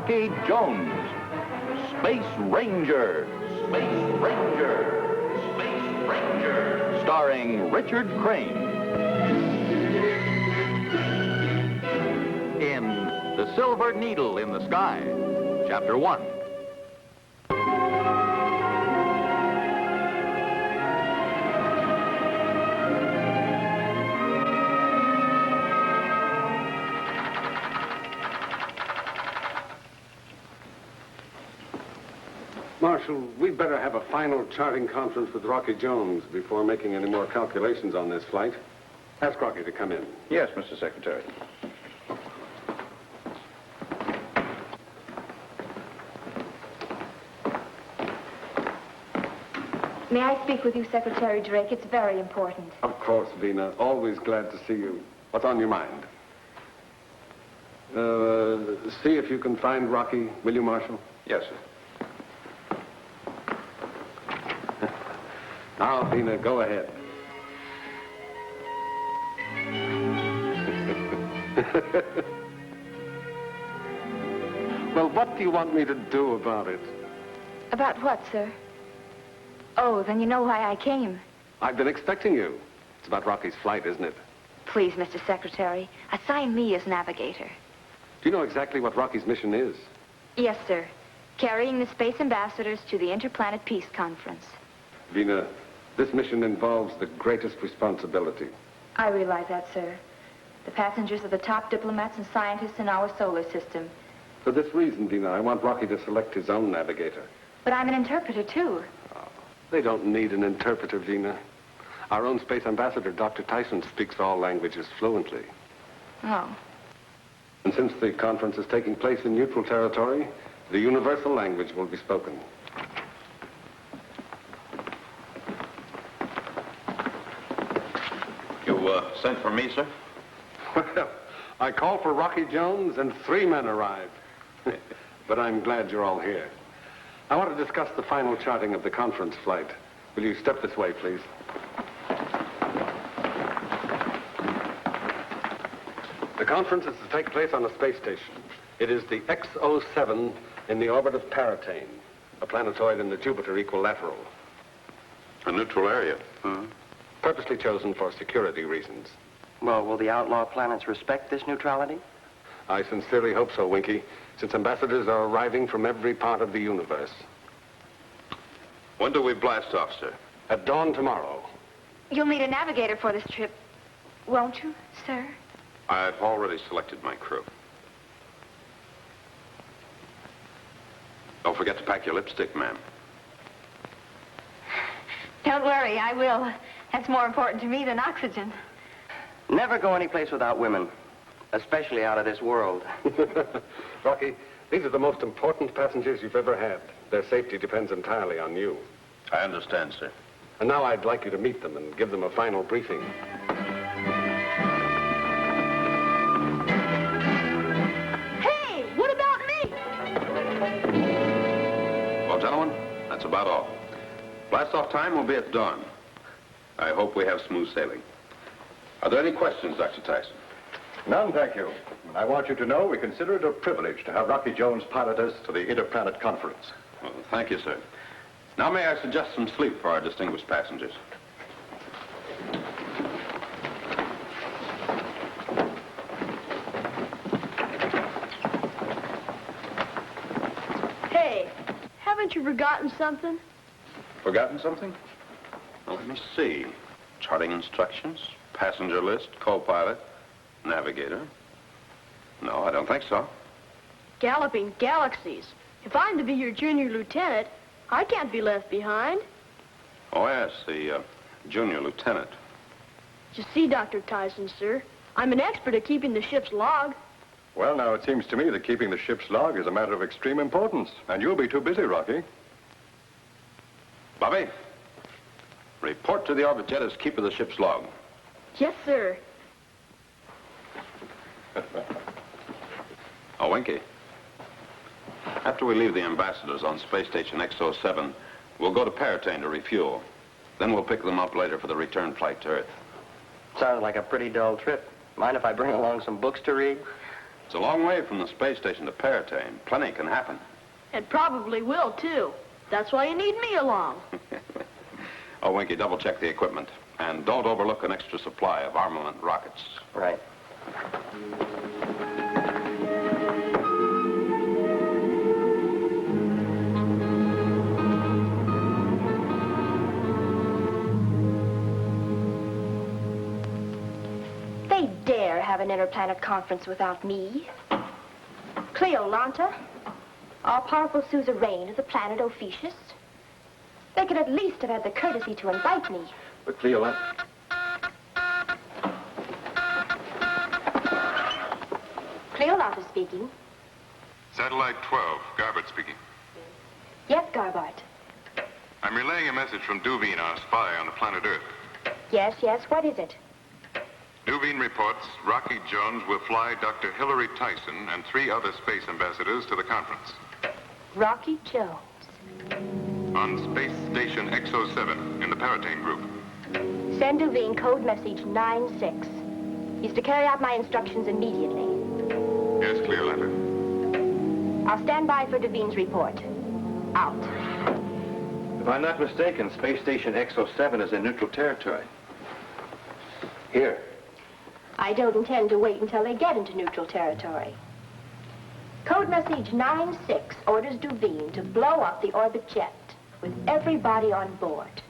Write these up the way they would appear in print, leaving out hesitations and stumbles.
Rocky Jones, Space Ranger, Space Ranger, Space Ranger, starring Richard Crane. In The Silver Needle in the Sky, Chapter 1. Marshal, we'd better have a final charting conference with Rocky Jones before making any more calculations on this flight. Ask Rocky to come in. Yes, Mr. Secretary. May I speak with you, Secretary Drake? It's very important. Of course, Vina. Always glad to see you. What's on your mind? See if you can find Rocky, will you, Marshal? Yes, sir. Now, Vina, go ahead. Well, what do you want me to do about it? About what, sir? Oh, then you know why I came. I've been expecting you. It's about Rocky's flight, isn't it? Please, Mr. Secretary, assign me as navigator. Do you know exactly what Rocky's mission is? Yes, sir. Carrying the space ambassadors to the Interplanet Peace Conference. Vina, this mission involves the greatest responsibility. I realize that, sir. The passengers are the top diplomats and scientists in our solar system. For this reason, Vina, I want Rocky to select his own navigator. But I'm an interpreter, too. Oh, they don't need an interpreter, Vina. Our own space ambassador, Dr. Tyson, speaks all languages fluently. Oh. And since the conference is taking place in neutral territory, the universal language will be spoken. You sent for me, sir? Well, I called for Rocky Jones and 3 men arrived. But I'm glad you're all here. I want to discuss the final charting of the conference flight. Will you step this way, please? The conference is to take place on a space station. It is the S07 in the orbit of Paratane, a planetoid in the Jupiter equilateral. A neutral area. Purposely chosen for security reasons. Well, will the outlaw planets respect this neutrality? I sincerely hope so, Winky, since ambassadors are arriving from every part of the universe. When do we blast off, sir? At dawn tomorrow. You'll need a navigator for this trip, won't you, sir? I've already selected my crew. Don't forget to pack your lipstick, ma'am. Don't worry, I will. That's more important to me than oxygen. Never go anyplace without women, especially out of this world. Rocky, these are the most important passengers you've ever had. Their safety depends entirely on you. I understand, sir. And now I'd like you to meet them and give them a final briefing. Hey, what about me? Well, gentlemen, that's about all. Blast-off time will be at dawn. I hope we have smooth sailing. Are there any questions, Dr. Tyson? None, thank you. I want you to know we consider it a privilege to have Rocky Jones pilot us to the Interplanet Conference. Well, thank you, sir. Now may I suggest some sleep for our distinguished passengers? Hey, haven't you forgotten something? Forgotten something? Well, let me see. Charting instructions, passenger list, co-pilot, navigator. No, I don't think so. Galloping galaxies. If I'm to be your junior lieutenant, I can't be left behind. Oh, yes, the junior lieutenant. You see, Dr. Tyson, sir, I'm an expert at keeping the ship's log. Well, now, it seems to me that keeping the ship's log is a matter of extreme importance, and you'll be too busy, Rocky. Bobby, report to the orbit jet as keeper of the ship's log. Yes, sir. Oh, Winky. After we leave the ambassadors on Space Station X07, we'll go to Paratane to refuel. Then we'll pick them up later for the return flight to Earth. Sounds like a pretty dull trip. Mind if I bring along some books to read? It's a long way from the space station to Paratane. Plenty can happen. And probably will, too. That's why you need me along. Oh, Winky, double-check the equipment. And don't overlook an extra supply of armament rockets. Right. They dare have an interplanet conference without me. Cleolanta, all-powerful suzerain of the planet Ophiuchus. They could at least have had the courtesy to invite me. But Cleolanta... Cleolanta speaking. Satellite 12, Garbett speaking. Yes, Garbart. I'm relaying a message from Duveen, our spy on the planet Earth. Yes, what is it? Duveen reports Rocky Jones will fly Dr. Hillary Tyson and 3 other space ambassadors to the conference. Rocky Jones. On Space Station X07 in the Paratane group. Send Duveen code message 96. He's to carry out my instructions immediately. Yes, Cleolanta. I'll stand by for Duveen's report. Out. If I'm not mistaken, Space Station X07 is in neutral territory. Here. I don't intend to wait until they get into neutral territory. Code message 96 orders Duveen to blow up the orbit jet with everybody on board.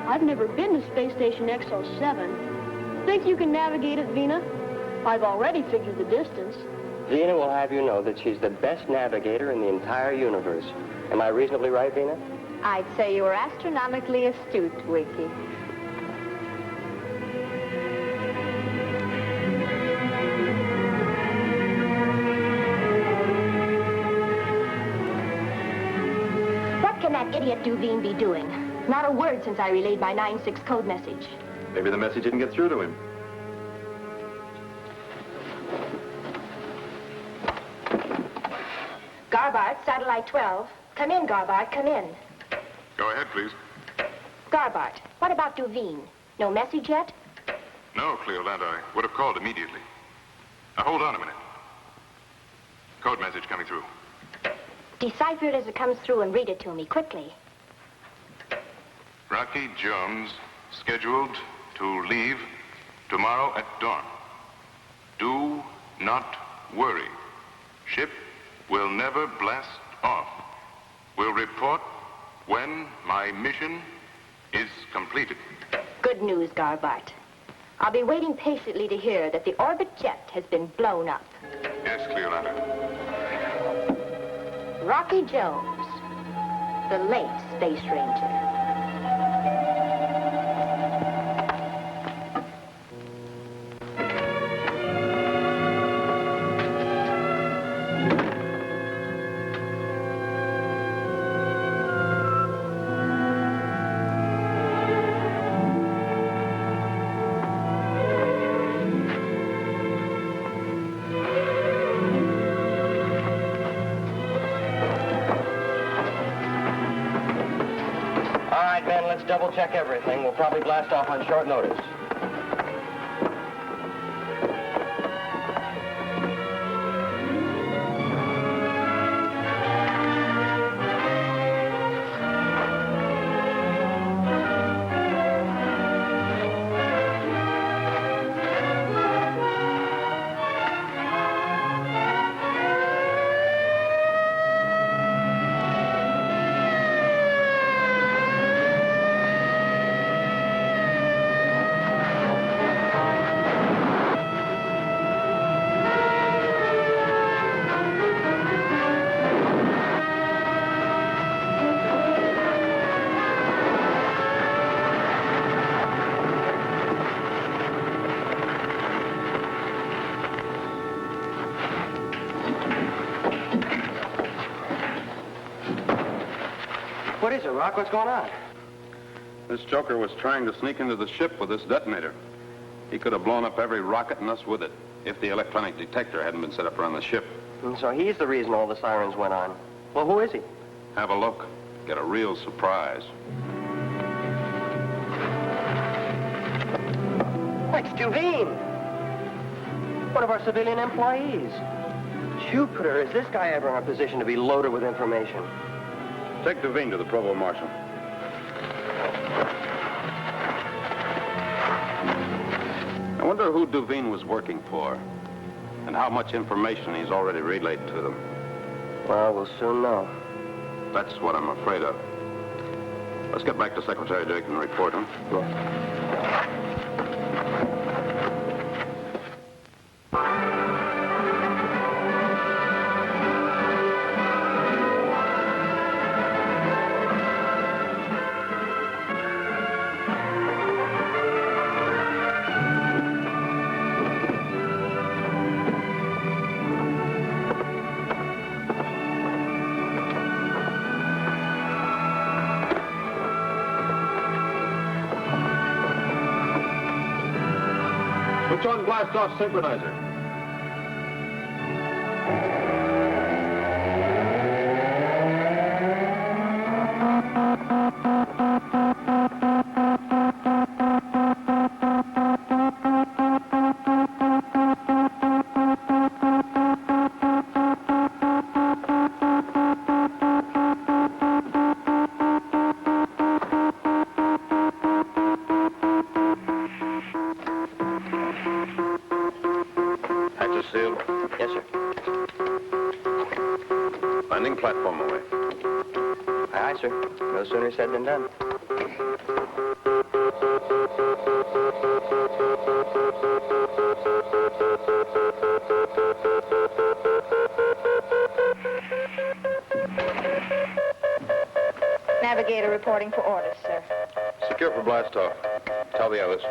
I've never been to Space Station X07. Think you can navigate it, Vina? I've already figured the distance. Vina will have you know that she's the best navigator in the entire universe. Am I reasonably right, Vina? I'd say you were astronomically astute, Winky. What can that idiot Duveen be doing? Not a word since I relayed my 96 code message. Maybe the message didn't get through to him. Garbart, Satellite 12. Come in, Garbart, come in. Go ahead, please. Garbart, what about Duveen? No message yet? No, Cleolanta, I would have called immediately. Now, hold on a minute. Code message coming through. Decipher it as it comes through and read it to me, quickly. Rocky Jones scheduled to leave tomorrow at dawn. Do not worry. Ship will never blast off. Will report when my mission is completed. Good news, Garbart. I'll be waiting patiently to hear that the orbit jet has been blown up. Yes, Cleolanta. Rocky Jones, the late Space Ranger. Let's double check everything. We'll probably blast off on short notice. What is it, Rock? What's going on? This joker was trying to sneak into the ship with this detonator. He could have blown up every rocket and us with it if the electronic detector hadn't been set up around the ship. And so he's the reason all the sirens went on. Well, who is he? Have a look. Get a real surprise. It's Duveen. One of our civilian employees. Jupiter, is this guy ever in a position to be loaded with information? Take Devine to the provost marshal. I wonder who Devine was working for and how much information he's already relayed to them. Well, we'll soon know. That's what I'm afraid of. Let's get back to Secretary Dick and report him. Switch on blast-off synchronizer. Hatches sealed. Yes, sir. Landing platform away. Aye, sir. No sooner said than done. Navigator reporting for orders, sir. Secure for blast-off. Tell the others.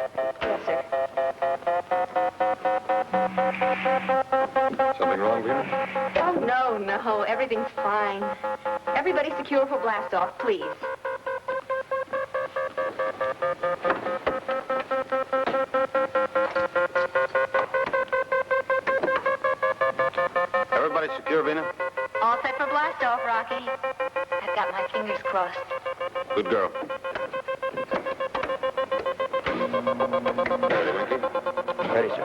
Yes, sir. Something wrong, Vina? Oh, no. Everything's fine. Everybody secure for blast-off, please. Everybody secure, Vina? All set for blast-off, Rocky. I've got my fingers crossed. Good girl. Ready, Winky? Ready, sir.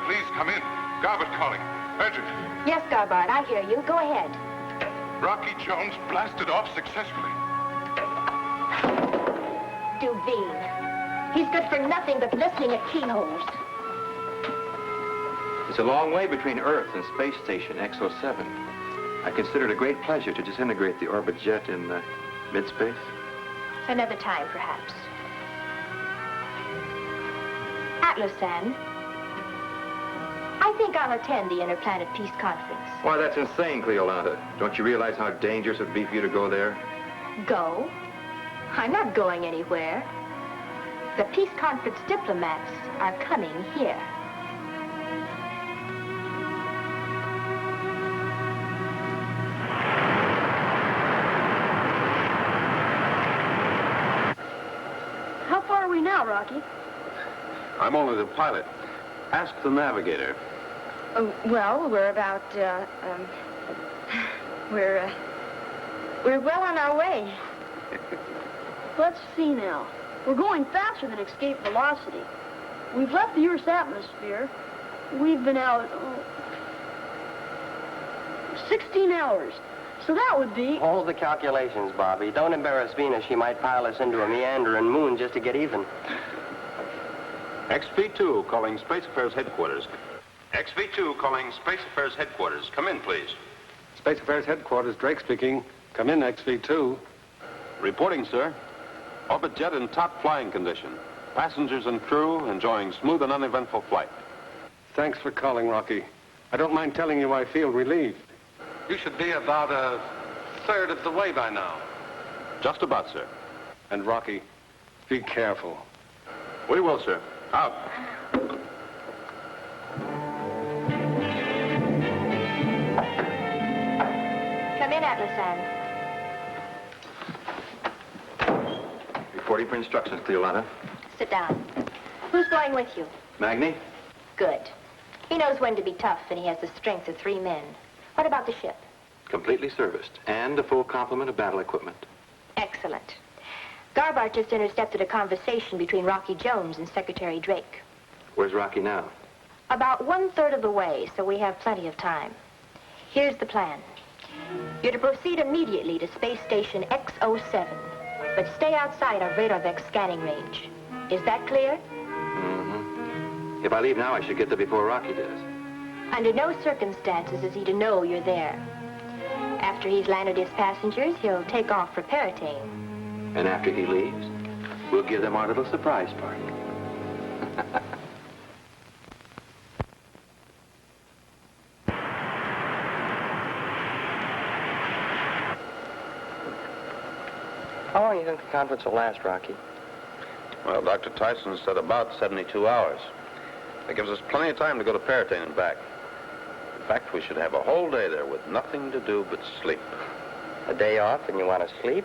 Please come in. Garbutt calling. Urgent. Yes, Garbard, I hear you. Go ahead. Rocky Jones blasted off successfully. Duveen. He's good for nothing but listening at keyholes. It's a long way between Earth and Space Station X07. I consider it a great pleasure to disintegrate the orbit jet in mid-space. Another time, perhaps. Atlas-san, I think I'll attend the Interplanet Peace Conference. Why, that's insane, Cleolanta. Don't you realize how dangerous it would be for you to go there? Go? I'm not going anywhere. The Peace Conference diplomats are coming here. How far are we now, Rocky? I'm only the pilot. Ask the navigator. Well, we're about, we're well on our way. Let's see now. We're going faster than escape velocity. We've left the Earth's atmosphere. We've been out 16 hours. So that would be... Hold the calculations, Bobby. Don't embarrass Venus. She might pile us into a meandering moon just to get even. XV2 calling Space Affairs Headquarters. XV2 calling Space Affairs Headquarters. Come in, please. Space Affairs Headquarters, Drake speaking. Come in, XV2. Reporting, sir. Orbit jet in top flying condition. Passengers and crew enjoying smooth and uneventful flight. Thanks for calling, Rocky. I don't mind telling you I feel relieved. You should be about a third of the way by now. Just about, sir. And Rocky, be careful. We will, sir. Out. Come in, Atlasan. Reporting for instructions, Cleolana. Sit down. Who's going with you? Magni? Good. He knows when to be tough, and he has the strength of 3 men. What about the ship? Completely serviced, and a full complement of battle equipment. Excellent. Garbart just intercepted a conversation between Rocky Jones and Secretary Drake. Where's Rocky now? About 1/3 of the way, so we have plenty of time. Here's the plan. You're to proceed immediately to Space Station X07, but stay outside our Radarvex scanning range. Is that clear? Mm-hmm. If I leave now, I should get there before Rocky does. Under no circumstances is he to know you're there. After he's landed his passengers, he'll take off for Paratane. And after he leaves, we'll give them our little surprise party. How long do you think the conference will last, Rocky? Well, Dr. Tyson said about 72 hours. That gives us plenty of time to go to Paratane and back. In fact, we should have a whole day there with nothing to do but sleep. A day off and you want to sleep?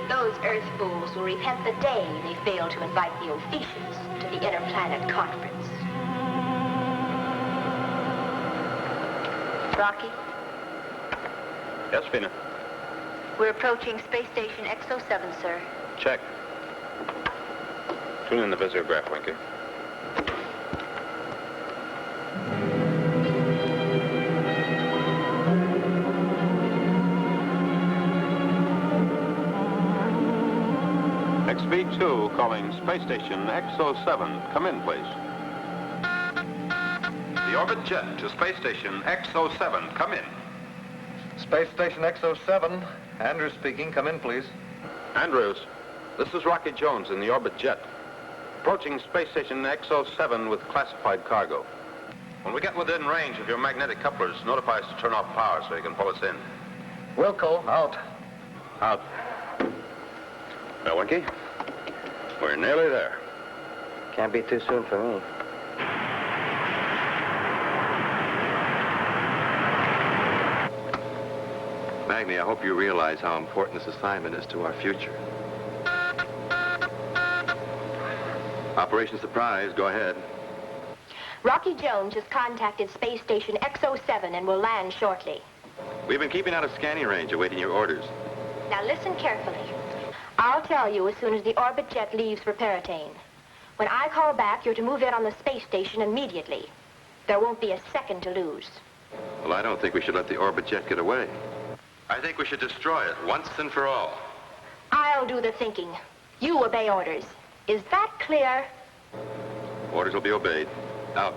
Those Earth fools will repent the day they fail to invite the officials to the Interplanet Conference. Rocky, Yes, Fina? we're approaching Space Station X07, sir. Check. Tune in the visiograph, Winky. XV2 calling Space Station X07. Come in, please. The orbit jet to Space Station X07. Come in. Space Station X07. Andrews speaking. Come in, please. Andrews, this is Rocky Jones in the orbit jet. Approaching Space Station X07 with classified cargo. When we get within range of your magnetic couplers, notify us to turn off power so you can pull us in. Wilco, out. Out. Now, Winky, we're nearly there. Can't be too soon for me. Magni, I hope you realize how important this assignment is to our future. Operation Surprise, go ahead. Rocky Jones has contacted Space Station X07 and will land shortly. We've been keeping out of scanning range, awaiting your orders. Now listen carefully. I'll tell you as soon as the orbit jet leaves for Paratane. When I call back, you're to move in on the space station immediately. There won't be a second to lose. Well, I don't think we should let the orbit jet get away. I think we should destroy it once and for all. I'll do the thinking. You obey orders. Is that clear? Orders will be obeyed. Out.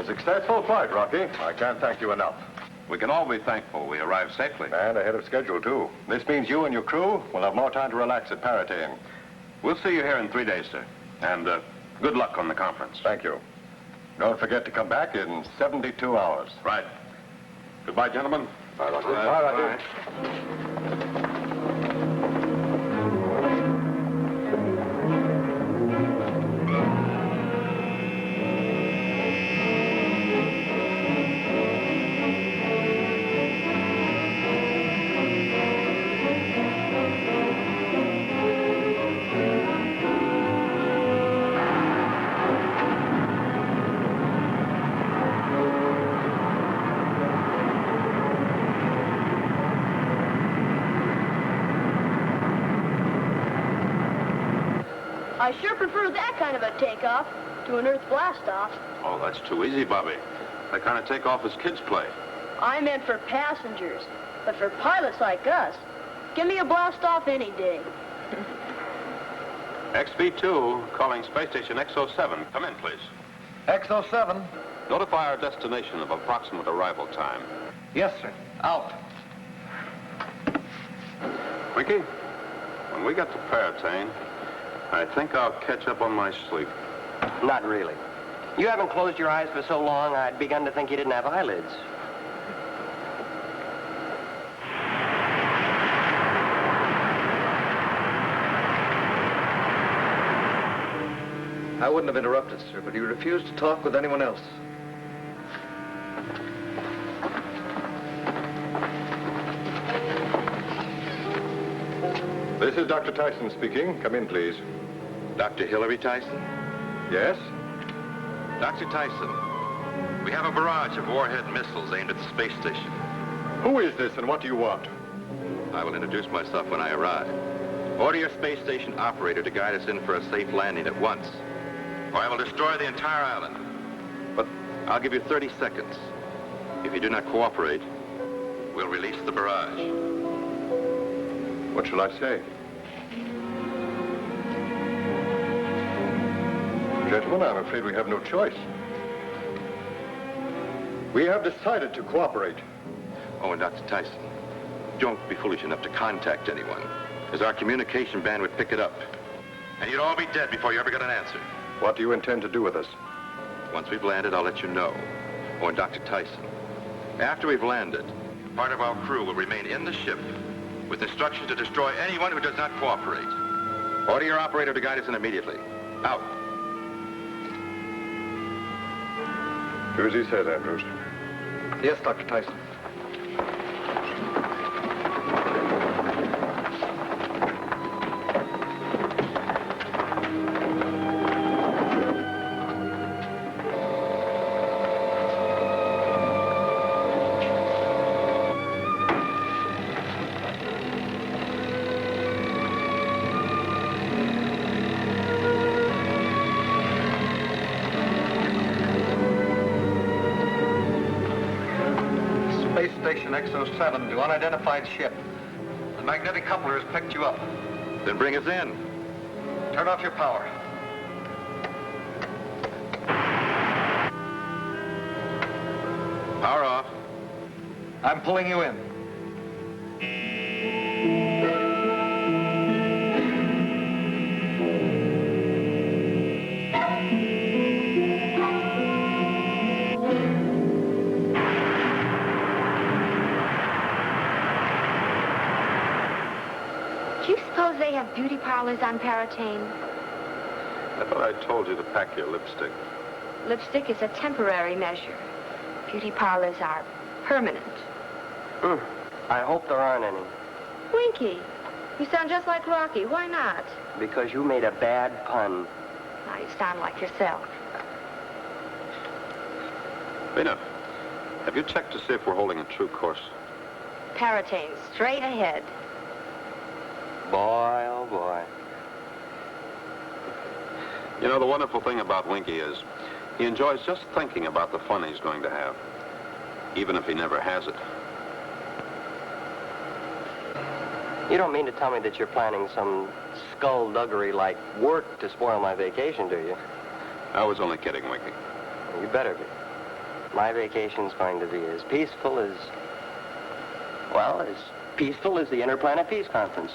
Successful flight, Rocky. I can't thank you enough. We can all be thankful we arrived safely. And ahead of schedule, too. This means you and your crew will have more time to relax at Paratane. We'll see you here in 3 days, sir. And good luck on the conference. Thank you. Don't forget to come back in 72 hours. Right. Goodbye, gentlemen. Bye, Rocky. Bye, Rocky. I sure prefer that kind of a takeoff to an Earth blast-off. Oh, that's too easy, Bobby. That kind of takeoff is kids' play. I meant for passengers. But for pilots like us, give me a blast-off any day. XB2, calling Space Station X07. Come in, please. X07. Notify our destination of approximate arrival time. Yes, sir. Out. Winky, when we get to Paratane, I think I'll catch up on my sleep. Not really. You haven't closed your eyes for so long, I'd begun to think you didn't have eyelids. I wouldn't have interrupted, sir, but you refused to talk with anyone else. This is Dr. Tyson speaking. Come in, please. Dr. Hillary Tyson? Yes? Dr. Tyson, we have a barrage of warhead missiles aimed at the space station. Who is this and what do you want? I will introduce myself when I arrive. Order your space station operator to guide us in for a safe landing at once, or I will destroy the entire island. But I'll give you 30 seconds. If you do not cooperate, we'll release the barrage. What shall I say? Gentlemen, I'm afraid we have no choice. We have decided to cooperate. Oh, and Dr. Tyson, don't be foolish enough to contact anyone, as our communication band would pick it up. And you'd all be dead before you ever got an answer. What do you intend to do with us? Once we've landed, I'll let you know. Oh, and Dr. Tyson, after we've landed, part of our crew will remain in the ship with instructions to destroy anyone who does not cooperate. Order your operator to guide us in immediately. Out. Do as he says, Andrews. Yes, Dr. Tyson. Station X07 to unidentified ship. The magnetic coupler has picked you up. Then bring us in. Turn off your power. Power off. I'm pulling you in. Do you suppose they have beauty parlors on Paratane? I thought I told you to pack your lipstick. Lipstick is a temporary measure. Beauty parlors are permanent. I hope there aren't any. Winky, you sound just like Rocky. Why not? Because you made a bad pun. Now you sound like yourself. Vina, have you checked to see if we're holding a true course? Paratane, straight ahead. Boy, oh boy. You know, the wonderful thing about Winky is he enjoys just thinking about the fun he's going to have, even if he never has it. You don't mean to tell me that you're planning some skullduggery like work to spoil my vacation, do you? I was only kidding, Winky. You better be. My vacation's going to be as peaceful as... well, as peaceful as the Interplanet Peace Conference.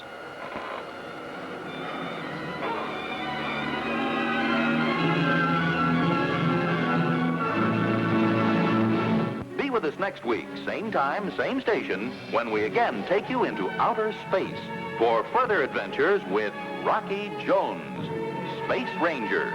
Be with us next week, same time, same station, when we again take you into outer space for further adventures with Rocky Jones, Space Ranger.